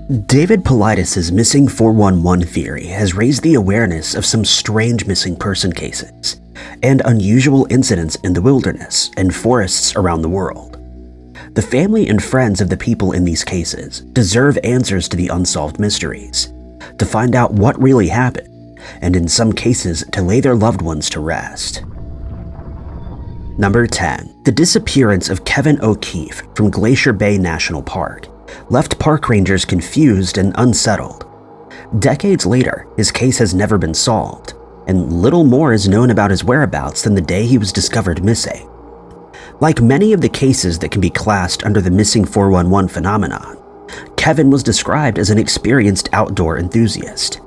David Paulides' missing 411 theory has raised the awareness of some strange missing person cases and unusual incidents in the wilderness and forests around the world. The family and friends of the people in these cases deserve answers to the unsolved mysteries, to find out what really happened, and in some cases to lay their loved ones to rest. Number 10. The disappearance of Kevin O'Keefe from Glacier Bay National Park left park rangers confused and unsettled. Decades later, his case has never been solved, and little more is known about his whereabouts than the day he was discovered missing. Like many of the cases that can be classed under the missing 411 phenomenon, Kevin was described as an experienced outdoor enthusiast.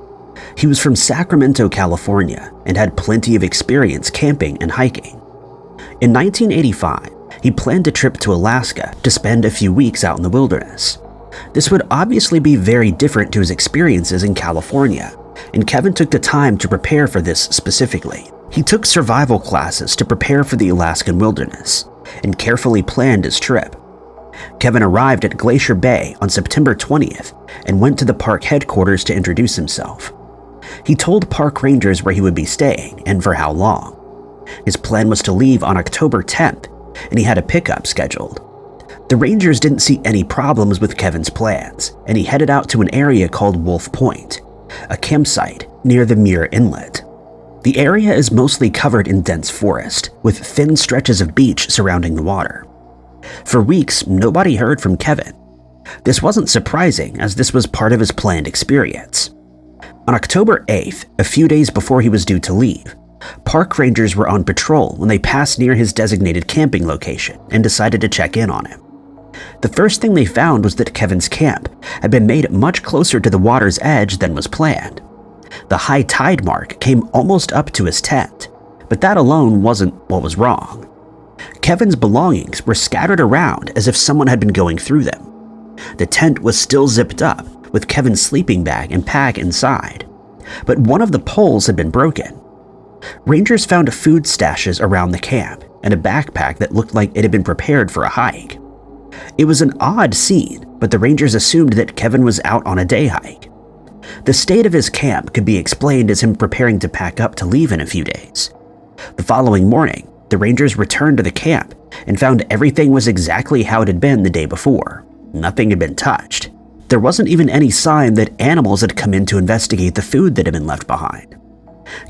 He was from Sacramento, California, and had plenty of experience camping and hiking. In 1985, he planned a trip to Alaska to spend a few weeks out in the wilderness. This would obviously be very different to his experiences in California, and Kevin took the time to prepare for this specifically. He took survival classes to prepare for the Alaskan wilderness, and carefully planned his trip. Kevin arrived at Glacier Bay on September 20th and went to the park headquarters to introduce himself. He told park rangers where he would be staying and for how long. His plan was to leave on October 10th, and he had a pickup scheduled. The rangers didn't see any problems with Kevin's plans, and he headed out to an area called Wolf Point, a campsite near the Muir Inlet. The area is mostly covered in dense forest, with thin stretches of beach surrounding the water. For weeks, nobody heard from Kevin. This wasn't surprising, as this was part of his planned experience. On October 8th, a few days before he was due to leave, park rangers were on patrol when they passed near his designated camping location and decided to check in on him. The first thing they found was that Kevin's camp had been made much closer to the water's edge than was planned. The high tide mark came almost up to his tent, but that alone wasn't what was wrong. Kevin's belongings were scattered around as if someone had been going through them. The tent was still zipped up, with Kevin's sleeping bag and pack inside, but one of the poles had been broken. Rangers found food stashes around the camp and a backpack that looked like it had been prepared for a hike. It was an odd scene, but the rangers assumed that Kevin was out on a day hike. The state of his camp could be explained as him preparing to pack up to leave in a few days. The following morning, the rangers returned to the camp and found everything was exactly how it had been the day before. Nothing had been touched. There wasn't even any sign that animals had come in to investigate the food that had been left behind.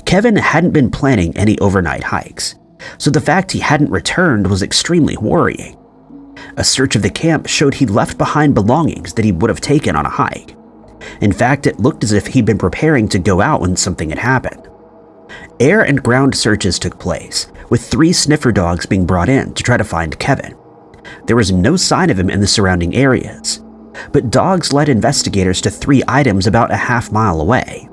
Kevin hadn't been planning any overnight hikes, so the fact he hadn't returned was extremely worrying. A search of the camp showed he'd left behind belongings that he would have taken on a hike. In fact, it looked as if he'd been preparing to go out when something had happened. Air and ground searches took place, with 3 sniffer dogs being brought in to try to find Kevin. There was no sign of him in the surrounding areas, but dogs led investigators to 3 items about a half-mile away.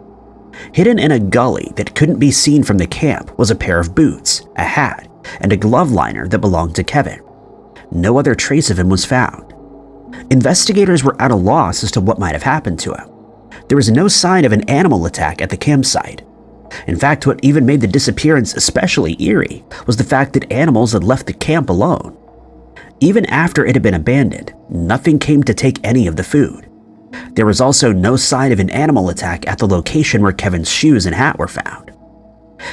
Hidden in a gully that couldn't be seen from the camp was a pair of boots, a hat, and a glove liner that belonged to Kevin. No other trace of him was found. Investigators were at a loss as to what might have happened to him. There was no sign of an animal attack at the campsite. In fact, what even made the disappearance especially eerie was the fact that animals had left the camp alone. Even after it had been abandoned, nothing came to take any of the food. There was also no sign of an animal attack at the location where Kevin's shoes and hat were found.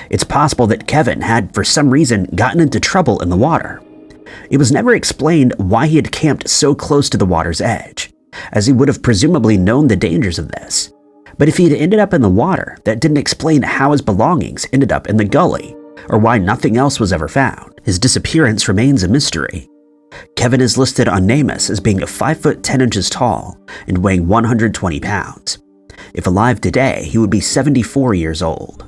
It's possible that Kevin had, for some reason, gotten into trouble in the water. It was never explained why he had camped so close to the water's edge, as he would have presumably known the dangers of this. But if he had ended up in the water, that didn't explain how his belongings ended up in the gully, or why nothing else was ever found. His disappearance remains a mystery. Kevin is listed on Nevis as being 5 foot 10 inches tall and weighing 120 pounds. If alive today, he would be 74 years old.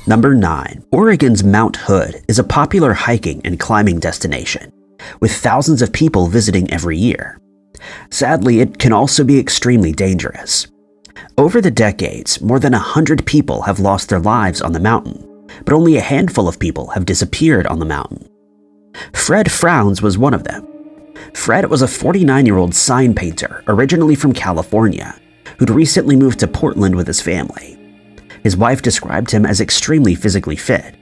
Number 9. Oregon's Mount Hood is a popular hiking and climbing destination, with thousands of people visiting every year. Sadly, it can also be extremely dangerous. Over the decades, more than 100 people have lost their lives on the mountain, but only a handful of people have disappeared on the mountain. Fred Frowns was one of them. Fred was a 49-year-old sign painter originally from California, who'd recently moved to Portland with his family. His wife described him as extremely physically fit.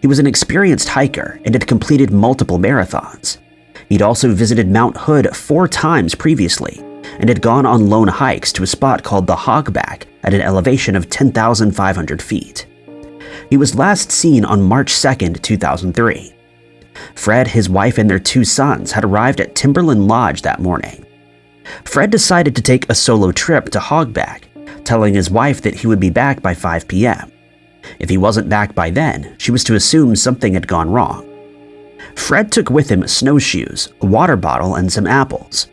He was an experienced hiker and had completed multiple marathons. He'd also visited Mount Hood 4 times previously, and had gone on lone hikes to a spot called the Hogback at an elevation of 10,500 feet. He was last seen on March 2, 2003. Fred, his wife, and their 2 sons had arrived at Timberland Lodge that morning. Fred decided to take a solo trip to Hogback, telling his wife that he would be back by 5 p.m. If he wasn't back by then, she was to assume something had gone wrong. Fred took with him snowshoes, a water bottle, and some apples.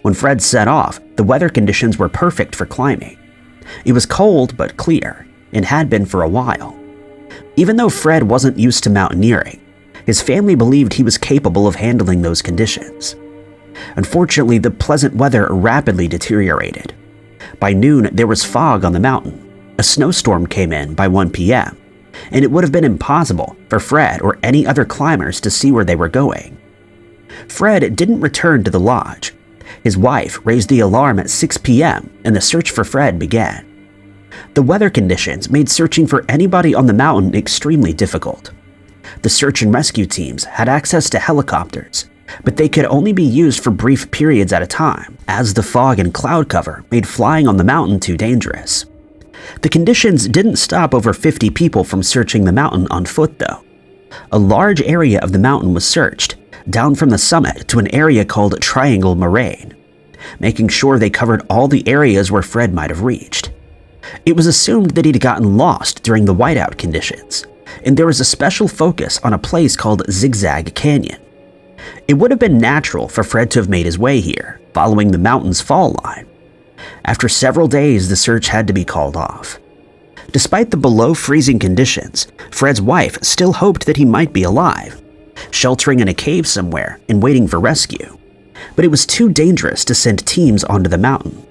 When Fred set off, the weather conditions were perfect for climbing. It was cold but clear, and had been for a while. Even though Fred wasn't used to mountaineering, his family believed he was capable of handling those conditions. Unfortunately, the pleasant weather rapidly deteriorated. By noon, there was fog on the mountain. A snowstorm came in by 1 p.m., and it would have been impossible for Fred or any other climbers to see where they were going. Fred didn't return to the lodge. His wife raised the alarm at 6 p.m., and the search for Fred began. The weather conditions made searching for anybody on the mountain extremely difficult. The search and rescue teams had access to helicopters, but they could only be used for brief periods at a time, as the fog and cloud cover made flying on the mountain too dangerous. The conditions didn't stop over 50 people from searching the mountain on foot, though. A large area of the mountain was searched, down from the summit to an area called Triangle Moraine, making sure they covered all the areas where Fred might have reached. It was assumed that he'd gotten lost during the whiteout conditions, and there was a special focus on a place called Zigzag Canyon. It would have been natural for Fred to have made his way here, following the mountain's fall line. After several days, the search had to be called off. Despite the below-freezing conditions, Fred's wife still hoped that he might be alive, sheltering in a cave somewhere and waiting for rescue. But it was too dangerous to send teams onto the mountain.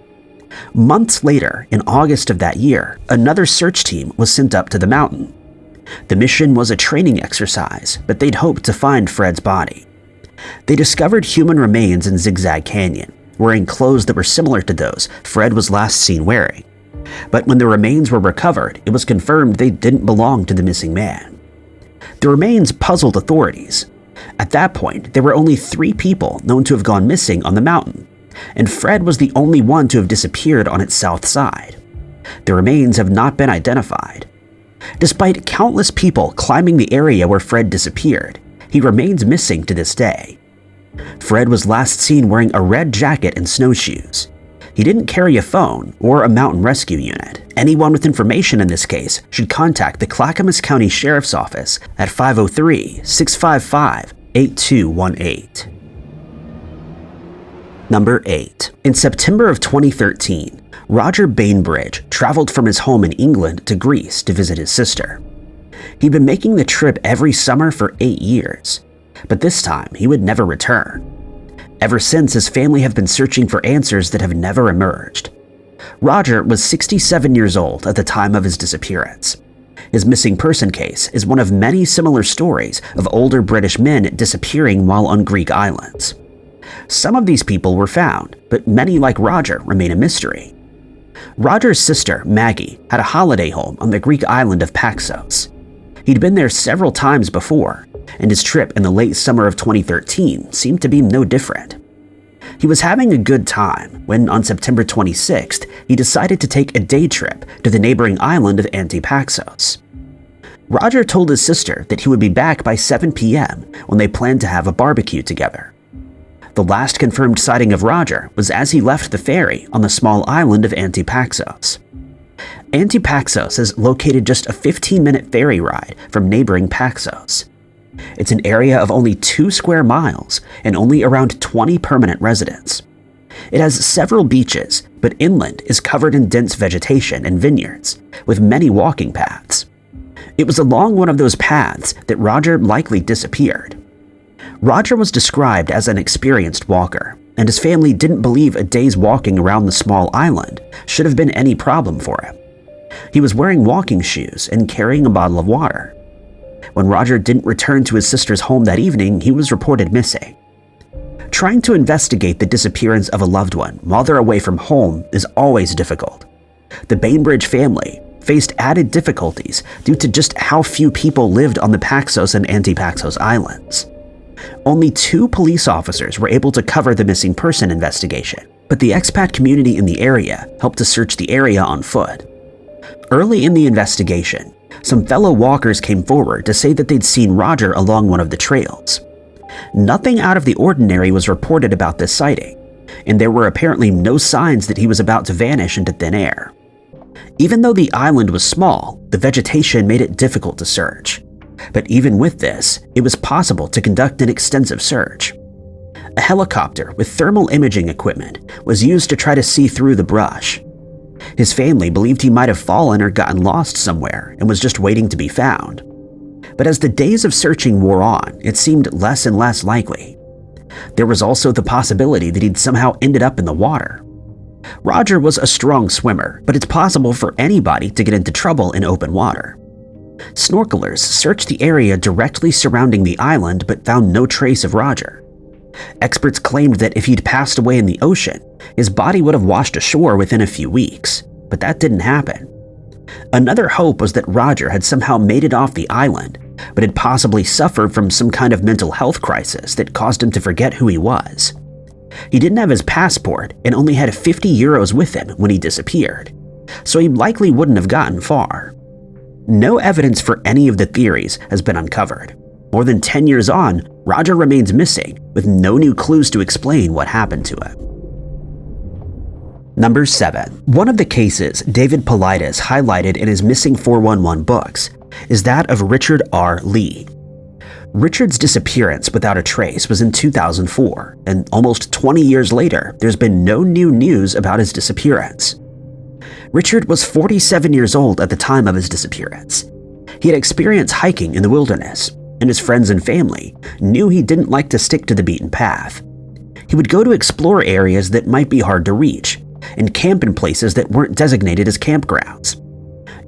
Months later, in August of that year, another search team was sent up to the mountain. The mission was a training exercise, but they'd hoped to find Fred's body. They discovered human remains in Zigzag Canyon, wearing clothes that were similar to those Fred was last seen wearing. But when the remains were recovered, it was confirmed they didn't belong to the missing man. The remains puzzled authorities. At that point, there were only 3 people known to have gone missing on the mountain, and Fred was the only one to have disappeared on its south side. The remains have not been identified. Despite countless people climbing the area where Fred disappeared, he remains missing to this day. Fred was last seen wearing a red jacket and snowshoes. He didn't carry a phone or a mountain rescue unit. Anyone with information in this case should contact the Clackamas County Sheriff's Office at 503-655-8218. Number 8. In September of 2013, Roger Banbridge traveled from his home in England to Greece to visit his sister. He'd been making the trip every summer for 8 years, but this time he would never return. Ever since, his family have been searching for answers that have never emerged. Roger was 67 years old at the time of his disappearance. His missing person case is one of many similar stories of older British men disappearing while on Greek islands. Some of these people were found, but many, like Roger, remain a mystery. Roger's sister, Maggie, had a holiday home on the Greek island of Paxos. He'd been there several times before, and his trip in the late summer of 2013 seemed to be no different. He was having a good time when, on September 26th, he decided to take a day trip to the neighboring island of Antipaxos. Roger told his sister that he would be back by 7 p.m. when they planned to have a barbecue together. The last confirmed sighting of Roger was as he left the ferry on the small island of Antipaxos. Antipaxos is located just a 15-minute ferry ride from neighboring Paxos. It's an area of only 2 square miles and only around 20 permanent residents. It has several beaches, but inland is covered in dense vegetation and vineyards, with many walking paths. It was along one of those paths that Roger likely disappeared. Roger was described as an experienced walker, and his family didn't believe a day's walking around the small island should have been any problem for him. He was wearing walking shoes and carrying a bottle of water. When Roger didn't return to his sister's home that evening, he was reported missing. Trying to investigate the disappearance of a loved one while they're away from home is always difficult. The Banbridge family faced added difficulties due to just how few people lived on the Paxos and Antipaxos islands. Only 2 police officers were able to cover the missing person investigation, but the expat community in the area helped to search the area on foot. Early in the investigation, some fellow walkers came forward to say that they'd seen Roger along one of the trails. Nothing out of the ordinary was reported about this sighting, and there were apparently no signs that he was about to vanish into thin air. Even though the island was small, the vegetation made it difficult to search. But even with this, it was possible to conduct an extensive search. A helicopter with thermal imaging equipment was used to try to see through the brush. His family believed he might have fallen or gotten lost somewhere and was just waiting to be found. But as the days of searching wore on, it seemed less and less likely. There was also the possibility that he'd somehow ended up in the water. Roger was a strong swimmer, but it's possible for anybody to get into trouble in open water. Snorkelers searched the area directly surrounding the island but found no trace of Roger. Experts claimed that if he'd passed away in the ocean, his body would have washed ashore within a few weeks, but that didn't happen. Another hope was that Roger had somehow made it off the island, but had possibly suffered from some kind of mental health crisis that caused him to forget who he was. He didn't have his passport and only had 50 euros with him when he disappeared, so he likely wouldn't have gotten far. No evidence for any of the theories has been uncovered. More than 10 years on, Roger remains missing, with no new clues to explain what happened to him. Number 7. One of the cases David Paulides highlighted in his Missing 411 books is that of Richard R. Lee. Richard's disappearance without a trace was in 2004, and almost 20 years later, there's been no new news about his disappearance. Richard was 47 years old at the time of his disappearance. He had experienced hiking in the wilderness, and his friends and family knew he didn't like to stick to the beaten path. He would go to explore areas that might be hard to reach, and camp in places that weren't designated as campgrounds.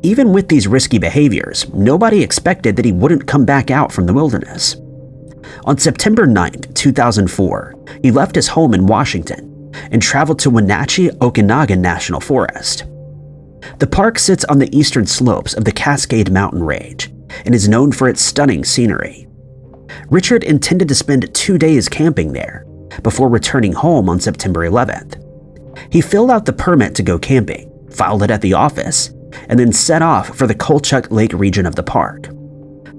Even with these risky behaviors, nobody expected that he wouldn't come back out from the wilderness. On September 9, 2004, he left his home in Washington and traveled to Wenatchee, Okanagan National Forest. The park sits on the eastern slopes of the Cascade Mountain Range and is known for its stunning scenery. Richard intended to spend 2 days camping there before returning home on September 11th. He filled out the permit to go camping, filed it at the office, and then set off for the Kolchak Lake region of the park.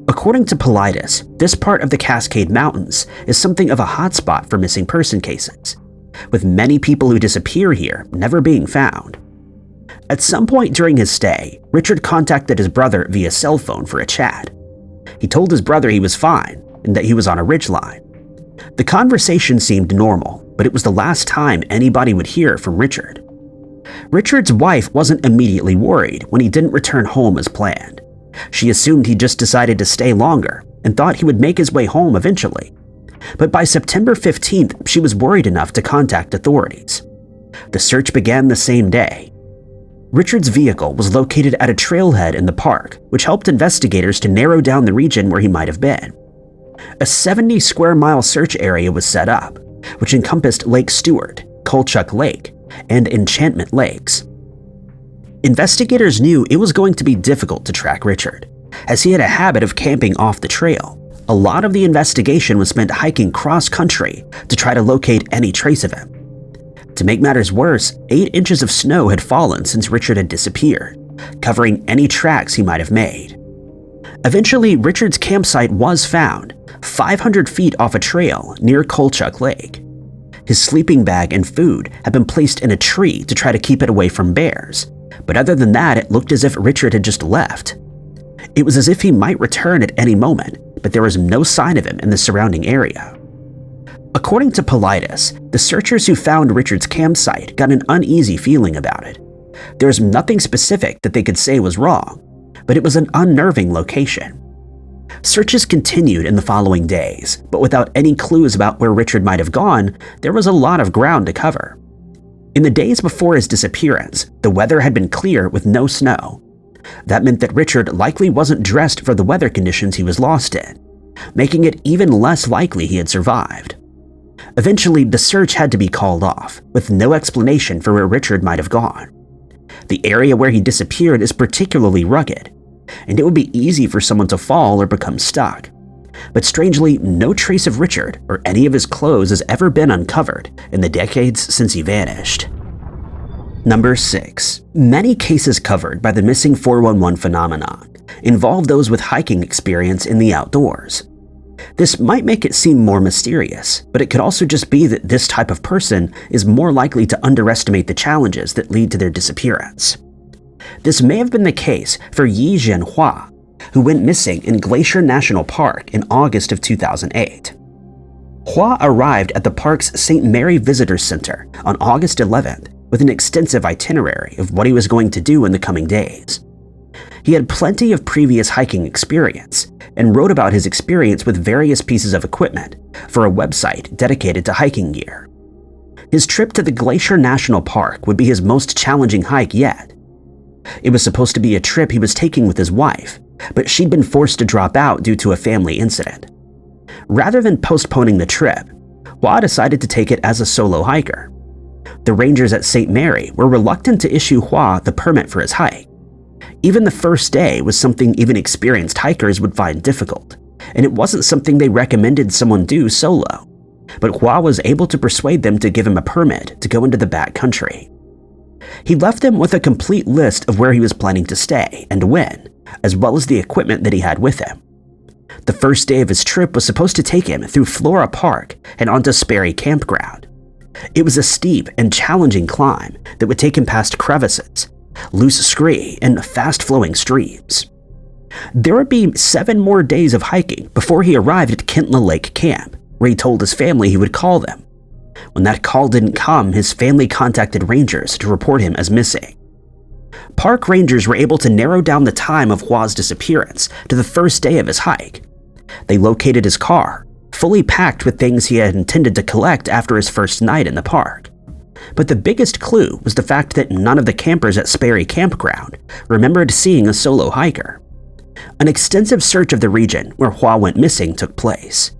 According to Paulides, this part of the Cascade Mountains is something of a hotspot for missing person cases, with many people who disappear here never being found. At some point during his stay, Richard contacted his brother via cell phone for a chat. He told his brother he was fine and that he was on a ridgeline. The conversation seemed normal, but it was the last time anybody would hear from Richard. Richard's wife wasn't immediately worried when he didn't return home as planned. She assumed he just decided to stay longer and thought he would make his way home eventually. But by September 15th, she was worried enough to contact authorities. The search began the same day. Richard's vehicle was located at a trailhead in the park, which helped investigators to narrow down the region where he might have been. A 70-square-mile search area was set up, which encompassed Lake Stewart, Kolchak Lake, and Enchantment Lakes. Investigators knew it was going to be difficult to track Richard, as he had a habit of camping off the trail. A lot of the investigation was spent hiking cross-country to try to locate any trace of him. To make matters worse, 8 inches of snow had fallen since Richard had disappeared, covering any tracks he might have made. Eventually, Richard's campsite was found, 500 feet off a trail near Kolchak Lake. His sleeping bag and food had been placed in a tree to try to keep it away from bears, but other than that, it looked as if Richard had just left. It was as if he might return at any moment, but there was no sign of him in the surrounding area. According to Paulides, the searchers who found Richard's campsite got an uneasy feeling about it. There was nothing specific that they could say was wrong, but it was an unnerving location. Searches continued in the following days, but without any clues about where Richard might have gone, there was a lot of ground to cover. In the days before his disappearance, the weather had been clear with no snow. That meant that Richard likely wasn't dressed for the weather conditions he was lost in, making it even less likely he had survived. Eventually, the search had to be called off, with no explanation for where Richard might have gone. The area where he disappeared is particularly rugged, and it would be easy for someone to fall or become stuck. But strangely, no trace of Richard or any of his clothes has ever been uncovered in the decades since he vanished. Number 6. Many cases covered by the missing 411 phenomenon involve those with hiking experience in the outdoors. This might make it seem more mysterious, but it could also just be that this type of person is more likely to underestimate the challenges that lead to their disappearance. This may have been the case for Yi Zhenhua, who went missing in Glacier National Park in August of 2008. Hua arrived at the park's St. Mary Visitor Center on August 11th with an extensive itinerary of what he was going to do in the coming days. He had plenty of previous hiking experience and wrote about his experience with various pieces of equipment for a website dedicated to hiking gear. His trip to the Glacier National Park would be his most challenging hike yet. It was supposed to be a trip he was taking with his wife, but she'd been forced to drop out due to a family incident. Rather than postponing the trip, Hua decided to take it as a solo hiker. The rangers at St. Mary were reluctant to issue Hua the permit for his hike. Even the first day was something even experienced hikers would find difficult, and it wasn't something they recommended someone do solo. But Hua was able to persuade them to give him a permit to go into the back country. He left them with a complete list of where he was planning to stay and when, as well as the equipment that he had with him. The first day of his trip was supposed to take him through Flora Park and onto Sperry Campground. It was a steep and challenging climb that would take him past crevices, loose scree, and fast-flowing streams. There would be 7 more days of hiking before he arrived at Kintla Lake Camp, where he told his family he would call them. When that call didn't come, his family contacted rangers to report him as missing. Park rangers were able to narrow down the time of Hua's disappearance to the first day of his hike. They located his car, fully packed with things he had intended to collect after his first night in the park. But the biggest clue was the fact that none of the campers at Sperry Campground remembered seeing a solo hiker. An extensive search of the region where Hua went missing took place.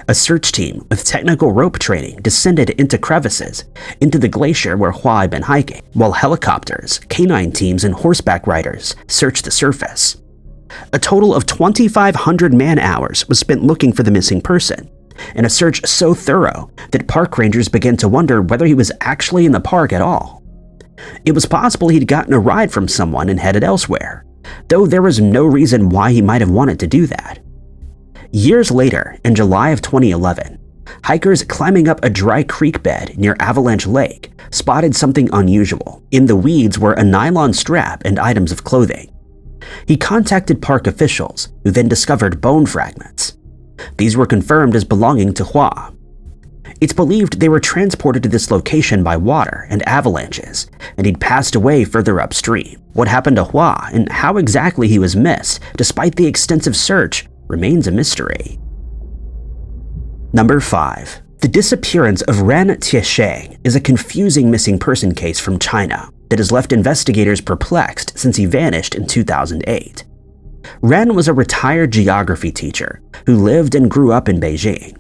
A search team with technical rope training descended into crevices into the glacier where Hua had been hiking, while helicopters, canine teams, and horseback riders searched the surface. A total of 2,500 man-hours was spent looking for the missing person, and a search so thorough that park rangers began to wonder whether he was actually in the park at all. It was possible he'd gotten a ride from someone and headed elsewhere, though there was no reason why he might have wanted to do that. Years later, in July of 2011, hikers climbing up a dry creek bed near Avalanche Lake spotted something unusual. In the weeds were a nylon strap and items of clothing. He contacted park officials, who then discovered bone fragments. These were confirmed as belonging to Hua. It's believed they were transported to this location by water and avalanches, and he'd passed away further upstream. What happened to Hua and how exactly he was missed, despite the extensive search, remains a mystery. Number 5. The disappearance of Ren Tang is a confusing missing person case from China that has left investigators perplexed since he vanished in 2008. Ren was a retired geography teacher who lived and grew up in Beijing.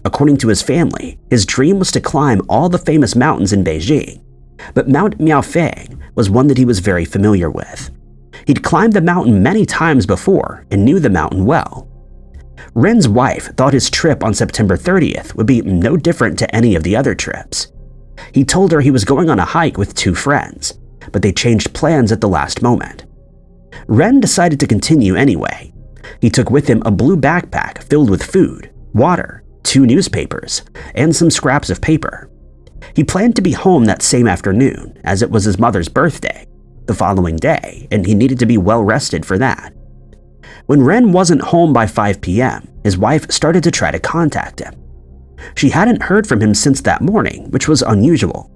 According to his family, his dream was to climb all the famous mountains in Beijing, but Mount Miaofeng was one that he was very familiar with. He'd climbed the mountain many times before and knew the mountain well. Ren's wife thought his trip on September 30th would be no different to any of the other trips. He told her he was going on a hike with 2 friends, but they changed plans at the last moment. Ren decided to continue anyway. He took with him a blue backpack filled with food, water, 2 newspapers, and some scraps of paper. He planned to be home that same afternoon, as it was his mother's birthday the following day, and he needed to be well rested for that. When Ren wasn't home by 5 p.m., his wife started to try to contact him. She hadn't heard from him since that morning, which was unusual.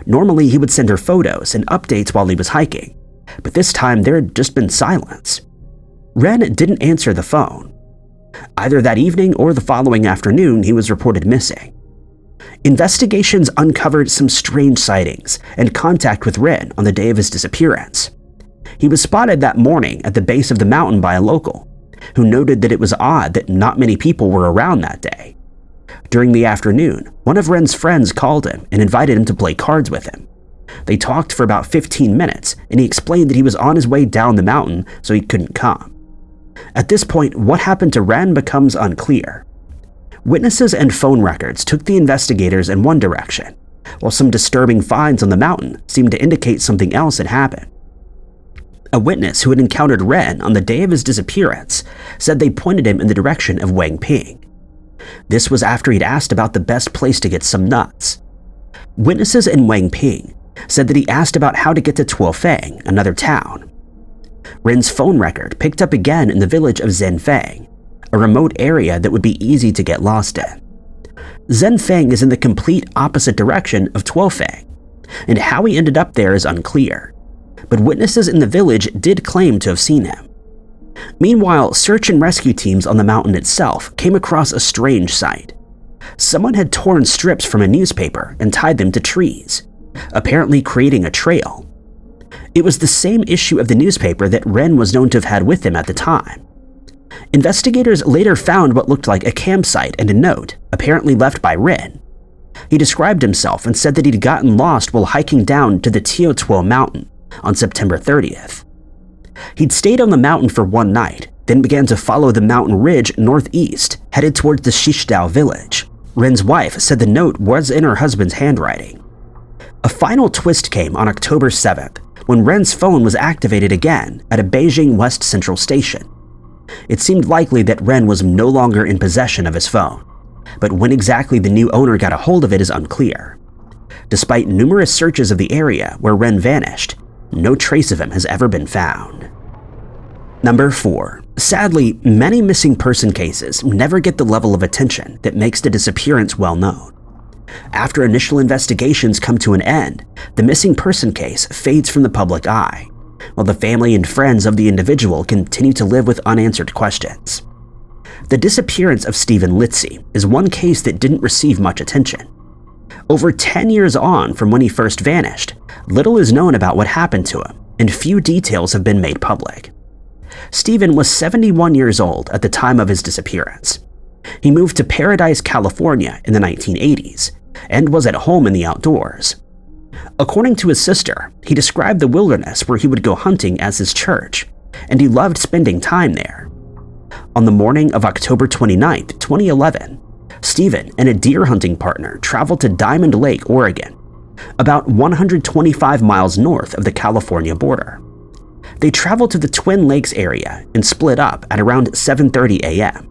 Normally, he would send her photos and updates while he was hiking, but this time there had just been silence. Ren didn't answer the phone. Either that evening or the following afternoon, he was reported missing. Investigations uncovered some strange sightings and contact with Ren on the day of his disappearance. He was spotted that morning at the base of the mountain by a local, who noted that it was odd that not many people were around that day. During the afternoon, one of Ren's friends called him and invited him to play cards with him. They talked for about 15 minutes, and he explained that he was on his way down the mountain, so he couldn't come. At this point, what happened to Ren becomes unclear. Witnesses and phone records took the investigators in one direction, while some disturbing finds on the mountain seemed to indicate something else had happened. A witness who had encountered Ren on the day of his disappearance said they pointed him in the direction of Wangping. This was after he'd asked about the best place to get some nuts. Witnesses in Wangping said that he asked about how to get to Tuofeng, another town. Ren's phone record picked up again in the village of Zhenfeng, a remote area that would be easy to get lost in. Zhenfeng is in the complete opposite direction of Tuofeng, and how he ended up there is unclear, but witnesses in the village did claim to have seen him. Meanwhile, search and rescue teams on the mountain itself came across a strange sight. Someone had torn strips from a newspaper and tied them to trees, apparently creating a trail. It was the same issue of the newspaper that Ren was known to have had with him at the time. Investigators later found what looked like a campsite and a note, apparently left by Ren. He described himself and said that he'd gotten lost while hiking down to the Teotuo mountain on September 30th. He'd stayed on the mountain for one night, then began to follow the mountain ridge northeast, headed towards the Shishdao village. Ren's wife said the note was in her husband's handwriting. A final twist came on October 7th, when Ren's phone was activated again at a Beijing West Central station. It seemed likely that Ren was no longer in possession of his phone, but when exactly the new owner got a hold of it is unclear. Despite numerous searches of the area where Ren vanished, no trace of him has ever been found. Number 4. Sadly, many missing person cases never get the level of attention that makes the disappearance well known. After initial investigations come to an end, the missing person case fades from the public eye, while the family and friends of the individual continue to live with unanswered questions. The disappearance of Stephen Litzy is one case that didn't receive much attention. Over 10 years on from when he first vanished, little is known about what happened to him, and few details have been made public. Stephen was 71 years old at the time of his disappearance. He moved to Paradise, California in the 1980s, and was at home in the outdoors. According to his sister, he described the wilderness where he would go hunting as his church, and he loved spending time there. On the morning of October 29, 2011, Stephen and a deer hunting partner traveled to Diamond Lake, Oregon, about 125 miles north of the California border. They traveled to the Twin Lakes area and split up at around 7:30 a.m.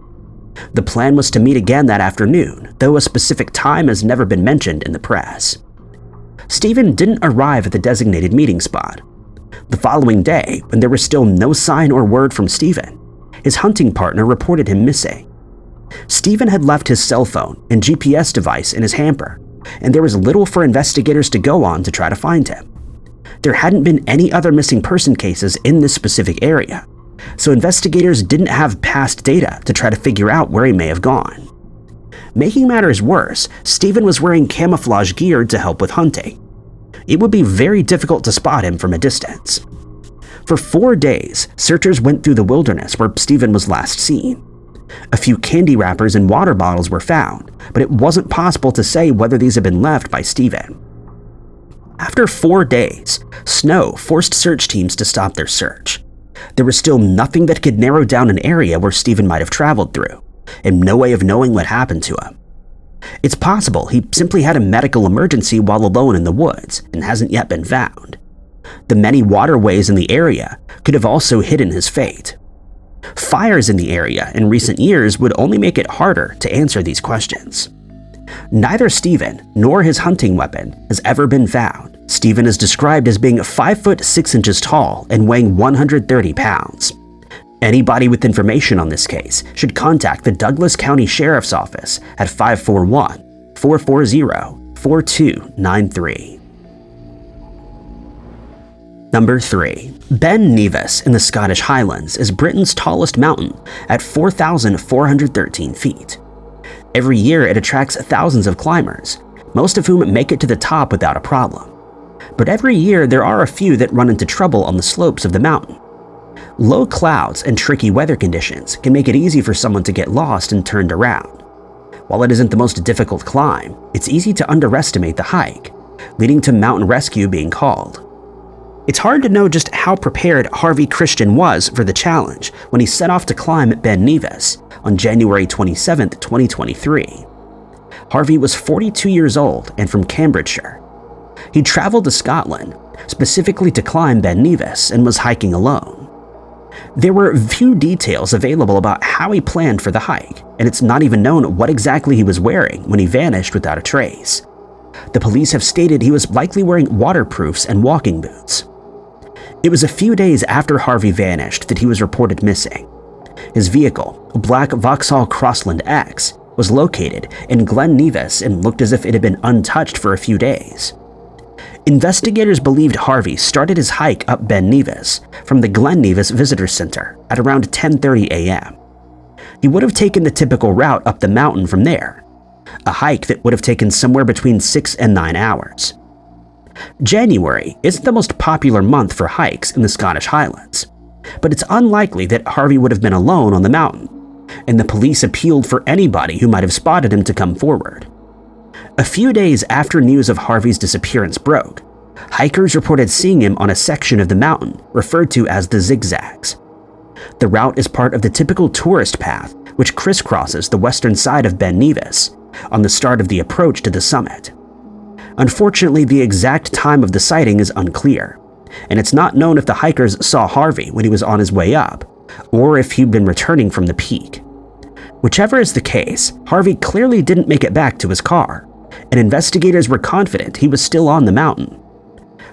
The plan was to meet again that afternoon, though a specific time has never been mentioned in the press. Stephen didn't arrive at the designated meeting spot. The following day, when there was still no sign or word from Stephen, his hunting partner reported him missing. Stephen had left his cell phone and GPS device in his hamper, and there was little for investigators to go on to try to find him. There hadn't been any other missing person cases in this specific area, so investigators didn't have past data to try to figure out where he may have gone. Making matters worse, Stephen was wearing camouflage gear to help with hunting. It would be very difficult to spot him from a distance. For 4 days, searchers went through the wilderness where Stephen was last seen. A few candy wrappers and water bottles were found, but it wasn't possible to say whether these had been left by Stephen. After 4 days, snow forced search teams to stop their search. There was still nothing that could narrow down an area where Stephen might have traveled through, and no way of knowing what happened to him. It's possible he simply had a medical emergency while alone in the woods and hasn't yet been found. The many waterways in the area could have also hidden his fate. Fires in the area in recent years would only make it harder to answer these questions. Neither Stephen nor his hunting weapon has ever been found. Stephen is described as being 5 foot 6 inches tall and weighing 130 pounds. Anybody with information on this case should contact the Douglas County Sheriff's Office at 541-440-4293. Number 3. Ben Nevis in the Scottish Highlands is Britain's tallest mountain at 4,413 feet. Every year it attracts thousands of climbers, most of whom make it to the top without a problem. But every year there are a few that run into trouble on the slopes of the mountain. Low clouds and tricky weather conditions can make it easy for someone to get lost and turned around. While it isn't the most difficult climb, it's easy to underestimate the hike, leading to mountain rescue being called. It's hard to know just how prepared Harvey Christian was for the challenge when he set off to climb Ben Nevis on January 27, 2023. Harvey was 42 years old and from Cambridgeshire. He traveled to Scotland, specifically to climb Ben Nevis, and was hiking alone. There were few details available about how he planned for the hike, and it's not even known what exactly he was wearing when he vanished without a trace. The police have stated he was likely wearing waterproofs and walking boots. It was a few days after Harvey vanished that he was reported missing. His vehicle, a black Vauxhall Crossland X, was located in Glen Nevis and looked as if it had been untouched for a few days. Investigators believed Harvey started his hike up Ben Nevis from the Glen Nevis Visitor Center at around 10:30 a.m. He would have taken the typical route up the mountain from there, a hike that would have taken somewhere between 6 and 9 hours. January isn't the most popular month for hikes in the Scottish Highlands, but it's unlikely that Harvey would have been alone on the mountain, and the police appealed for anybody who might have spotted him to come forward. A few days after news of Harvey's disappearance broke, hikers reported seeing him on a section of the mountain referred to as the Zigzags. The route is part of the typical tourist path which crisscrosses the western side of Ben Nevis on the start of the approach to the summit. Unfortunately, the exact time of the sighting is unclear, and it's not known if the hikers saw Harvey when he was on his way up, or if he'd been returning from the peak. Whichever is the case, Harvey clearly didn't make it back to his car, and investigators were confident he was still on the mountain.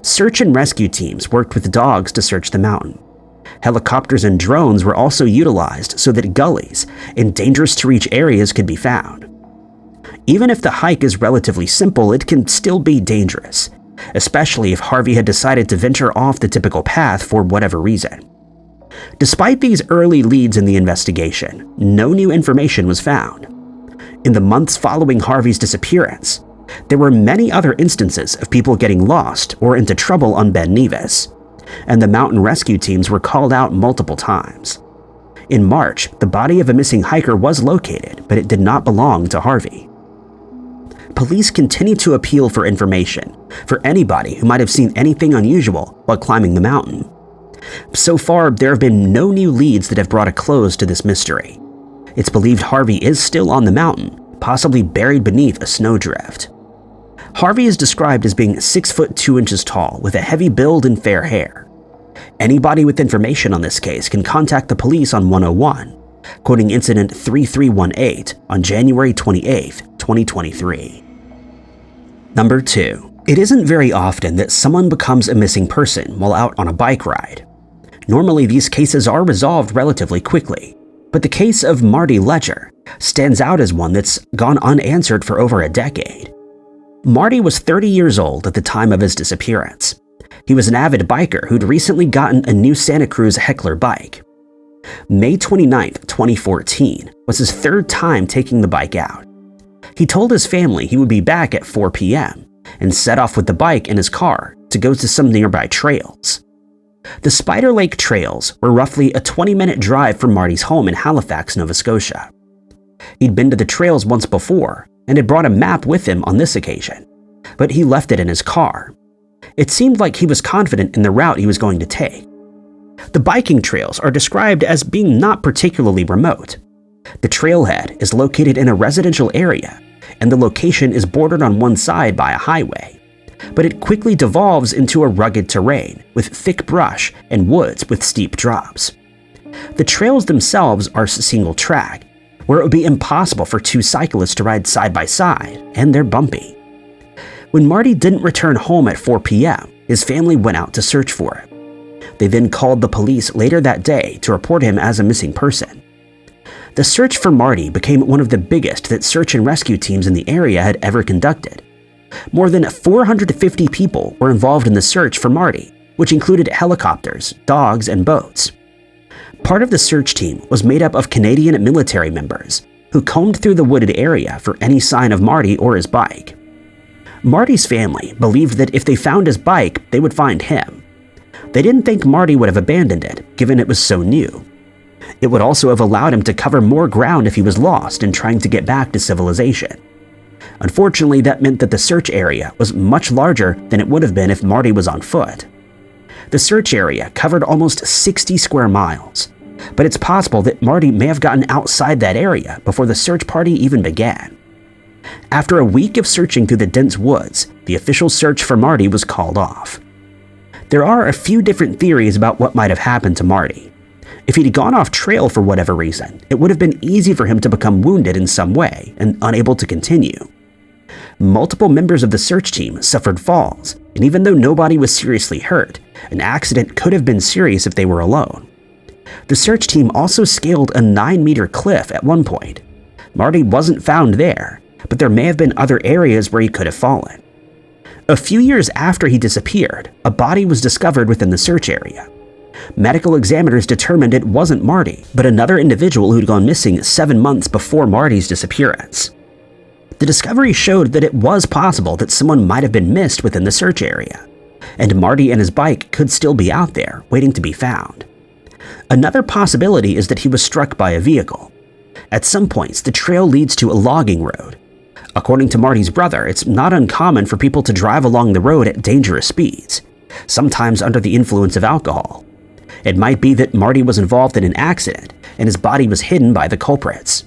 Search and rescue teams worked with dogs to search the mountain. Helicopters and drones were also utilized so that gullies and dangerous-to-reach areas could be found. Even if the hike is relatively simple, it can still be dangerous, especially if Harvey had decided to venture off the typical path for whatever reason. Despite these early leads in the investigation, no new information was found. In the months following Harvey's disappearance, there were many other instances of people getting lost or into trouble on Ben Nevis, and the mountain rescue teams were called out multiple times. In March, the body of a missing hiker was located, but it did not belong to Harvey. Police continue to appeal for information for anybody who might have seen anything unusual while climbing the mountain. So far, there have been no new leads that have brought a close to this mystery. It's believed Harvey is still on the mountain, possibly buried beneath a snowdrift. Harvey is described as being 6 foot 2 inches tall with a heavy build and fair hair. Anybody with information on this case can contact the police on 101, quoting incident 3318 on January 28, 2023. Number 2. It isn't very often that someone becomes a missing person while out on a bike ride. Normally, these cases are resolved relatively quickly, but the case of Marty Ledger stands out as one that's gone unanswered for over a decade. Marty was 30 years old at the time of his disappearance. He was an avid biker who'd recently gotten a new Santa Cruz Heckler bike. May 29, 2014 was his third time taking the bike out. He told his family he would be back at 4 p.m. and set off with the bike in his car to go to some nearby trails. The Spider Lake trails were roughly a 20-minute drive from Marty's home in Halifax, Nova Scotia. He'd been to the trails once before and had brought a map with him on this occasion, but he left it in his car. It seemed like he was confident in the route he was going to take. The biking trails are described as being not particularly remote. The trailhead is located in a residential area, and the location is bordered on one side by a highway, but it quickly devolves into a rugged terrain with thick brush and woods with steep drops. The trails themselves are single track, where it would be impossible for two cyclists to ride side by side, and they're bumpy. When Marty didn't return home at 4 p.m., his family went out to search for him. They then called the police later that day to report him as a missing person. The search for Marty became one of the biggest that search and rescue teams in the area had ever conducted. More than 450 people were involved in the search for Marty, which included helicopters, dogs, and boats. Part of the search team was made up of Canadian military members who combed through the wooded area for any sign of Marty or his bike. Marty's family believed that if they found his bike, they would find him. They didn't think Marty would have abandoned it, given it was so new. It would also have allowed him to cover more ground if he was lost in trying to get back to civilization. Unfortunately, that meant that the search area was much larger than it would have been if Marty was on foot. The search area covered almost 60 square miles, but it's possible that Marty may have gotten outside that area before the search party even began. After a week of searching through the dense woods, the official search for Marty was called off. There are a few different theories about what might have happened to Marty. If he'd gone off trail for whatever reason, it would have been easy for him to become wounded in some way and unable to continue. Multiple members of the search team suffered falls, and even though nobody was seriously hurt, an accident could have been serious if they were alone. The search team also scaled a 9-meter cliff at one point. Marty wasn't found there, but there may have been other areas where he could have fallen. A few years after he disappeared, a body was discovered within the search area. Medical examiners determined it wasn't Marty, but another individual who'd gone missing 7 months before Marty's disappearance. The discovery showed that it was possible that someone might have been missed within the search area, and Marty and his bike could still be out there, waiting to be found. Another possibility is that he was struck by a vehicle. At some points, the trail leads to a logging road. According to Marty's brother, it's not uncommon for people to drive along the road at dangerous speeds, sometimes under the influence of alcohol. It might be that Marty was involved in an accident and his body was hidden by the culprits.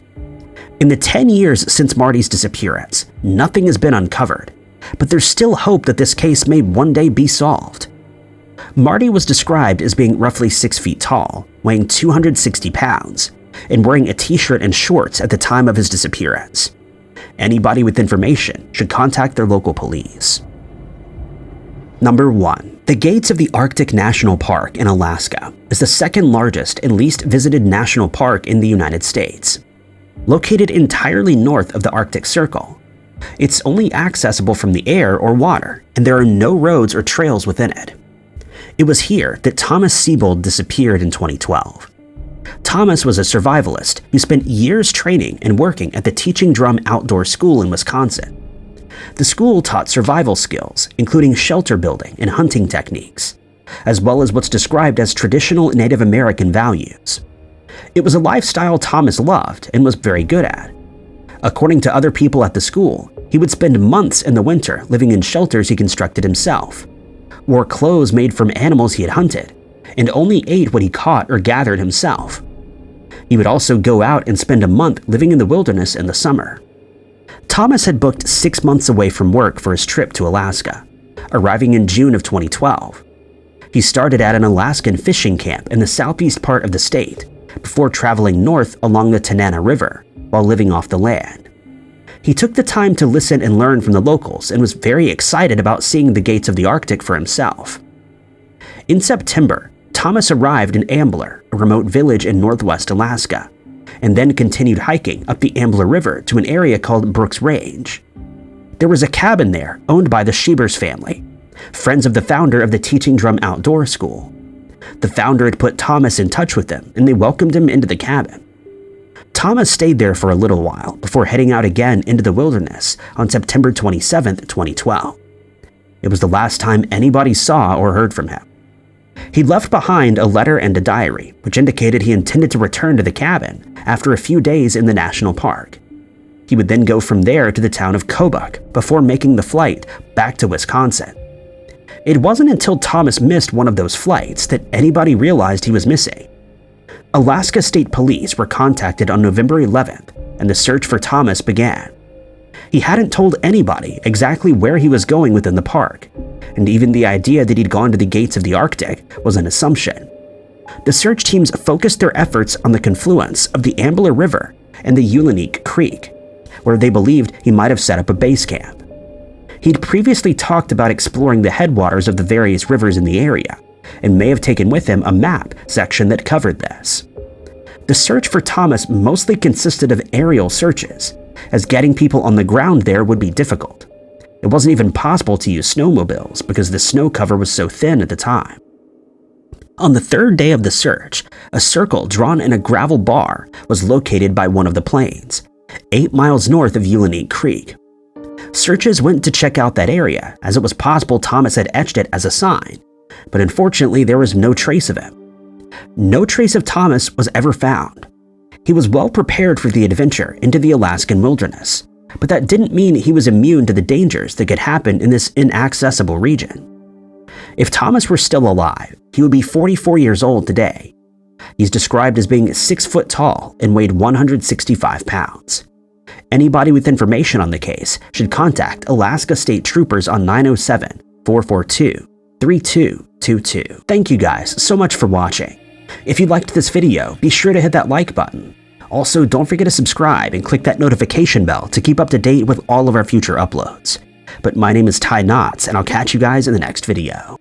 In the 10 years since Marty's disappearance, nothing has been uncovered, but there's still hope that this case may one day be solved. Marty was described as being roughly 6 feet tall, weighing 260 pounds, and wearing a t-shirt and shorts at the time of his disappearance. Anybody with information should contact their local police. Number 1. The Gates of the Arctic National Park in Alaska is the second largest and least visited national park in the United States. Located entirely north of the Arctic Circle, it's only accessible from the air or water, and there are no roads or trails within it. It was here that Thomas Siebold disappeared in 2012. Thomas was a survivalist who spent years training and working at the Teaching Drum Outdoor School in Wisconsin. The school taught survival skills, including shelter building and hunting techniques, as well as what's described as traditional Native American values. It was a lifestyle Thomas loved and was very good at. According to other people at the school, he would spend months in the winter living in shelters he constructed himself, wore clothes made from animals he had hunted, and only ate what he caught or gathered himself. He would also go out and spend a month living in the wilderness in the summer. Thomas had booked 6 months away from work for his trip to Alaska, arriving in June of 2012. He started at an Alaskan fishing camp in the southeast part of the state, before traveling north along the Tanana River while living off the land. He took the time to listen and learn from the locals and was very excited about seeing the gates of the Arctic for himself. In September, Thomas arrived in Ambler, a remote village in northwest Alaska, and then continued hiking up the Ambler River to an area called Brooks Range. There was a cabin there owned by the Shebers family, friends of the founder of the Teaching Drum Outdoor School. The founder had put Thomas in touch with them, and they welcomed him into the cabin. Thomas stayed there for a little while before heading out again into the wilderness on September 27, 2012. It was the last time anybody saw or heard from him. He left behind a letter and a diary, which indicated he intended to return to the cabin after a few days in the national park. He would then go from there to the town of Kobuk before making the flight back to Wisconsin. It wasn't until Thomas missed one of those flights that anybody realized he was missing. Alaska State Police were contacted on November 11th, and the search for Thomas began. He hadn't told anybody exactly where he was going within the park, and even the idea that he'd gone to the gates of the Arctic was an assumption. The search teams focused their efforts on the confluence of the Ambler River and the Ulinique Creek, where they believed he might have set up a base camp. He'd previously talked about exploring the headwaters of the various rivers in the area, and may have taken with him a map section that covered this. The search for Thomas mostly consisted of aerial searches, as getting people on the ground there would be difficult. It wasn't even possible to use snowmobiles because the snow cover was so thin at the time. On the third day of the search, a circle drawn in a gravel bar was located by one of the plains, 8 miles north of Ulinique Creek. Searches went to check out that area, as it was possible Thomas had etched it as a sign, but unfortunately there was no trace of him. No trace of Thomas was ever found. He was well prepared for the adventure into the Alaskan wilderness, but that didn't mean he was immune to the dangers that could happen in this inaccessible region. If Thomas were still alive, he would be 44 years old today. He's described as being 6 foot tall and weighed 165 pounds. Anybody with information on the case should contact Alaska State Troopers on 907-442-3222. Thank you guys so much for watching. If you liked this video, be sure to hit that like button. Also, don't forget to subscribe and click that notification bell to keep up to date with all of our future uploads. But my name is Ty Knotts, and I'll catch you guys in the next video.